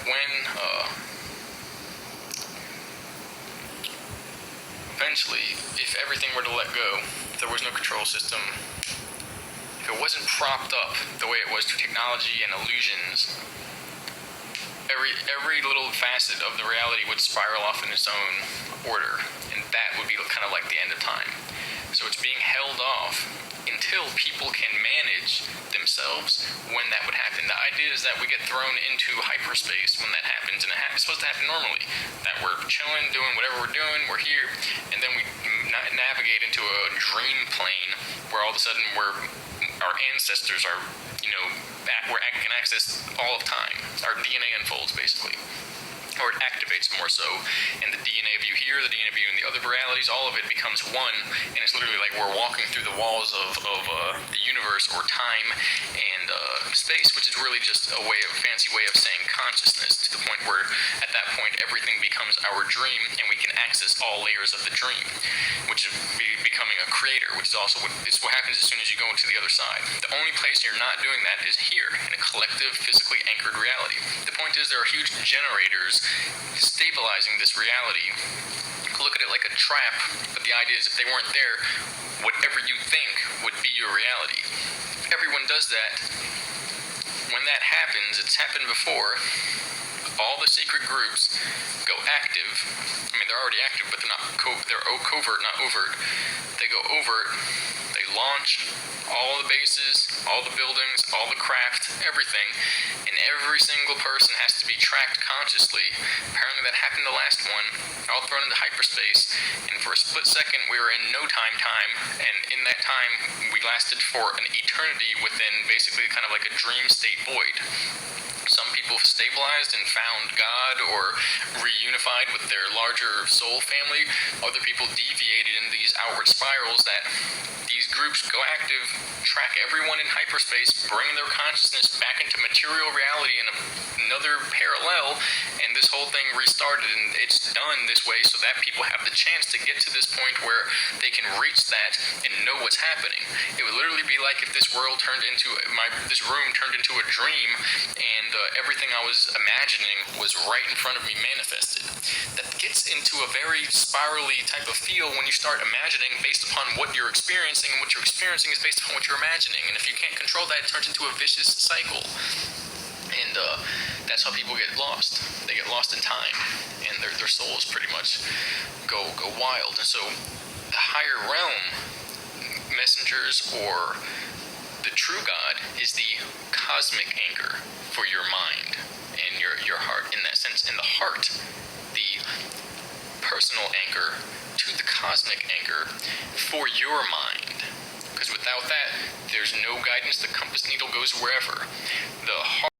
when eventually, if everything were to let go, if there was no control system, if it wasn't propped up the way it was through technology and illusions, every little facet of the reality would spiral off in its own order, and that would be kind of like the end of time. So it's being held off until people can manage themselves when that would happen. The idea is that we get thrown into hyperspace when that happens, and it's supposed to happen normally. That we're chilling, doing whatever we're doing, we're here, and then we navigate into a dream plane where all of a sudden our ancestors are, we can access all of time. Our DNA unfolds, basically. Or it activates more so, and the DNA of you here, the DNA of you in the other realities, all of it becomes one, and it's literally like we're walking through the walls of the universe, or time, and space, which is really just a fancy way of saying consciousness, to the point where, at that point, everything becomes our dream, and we can access all layers of the dream, which is becoming a creator, which is also what happens as soon as you go into the other side. The only place you're not doing that is here, in a collective, physically anchored reality. The point is, there are huge generators stabilizing this reality. Look at it like a trap, but the idea is, if they weren't there, whatever you think would be your reality. If everyone does that, when that happens, it's happened before, all the secret groups go active. I mean, they're already active, but they're covert, not overt. They go overt, they launch all the bases, all the buildings, all the craft, everything, and every single person has to be tracked consciously. Apparently that happened the last one, all thrown into hyperspace, and for a split second we were in no time, and in that time we lasted for an eternity within basically kind of like a dream state void. Some people stabilized and found God or reunified with their larger soul family. Other people deviated in these outward spirals that these groups go active, track everyone in hyperspace, bring their consciousness back into material reality in another parallel, and this whole thing restarted, and it's done this way so that people have the chance to get to this point where they can reach that and know what's happening. It would literally be like if this world turned into, this room turned into a dream, and everything I was imagining was right in front of me manifested. That gets into a very spirally type of feel when you start imagining based upon what you're experiencing, and what you're experiencing is based upon what you're imagining. And if you can't control that, it turns into a vicious cycle. And that's how people get lost. They get lost in time, and their souls pretty much go wild. And so the higher realm messengers, or the true God, is the cosmic anchor for your mind and your heart, in that sense. And the heart, the personal anchor to the cosmic anchor for your mind. Because without that, there's no guidance. The compass needle goes wherever. The heart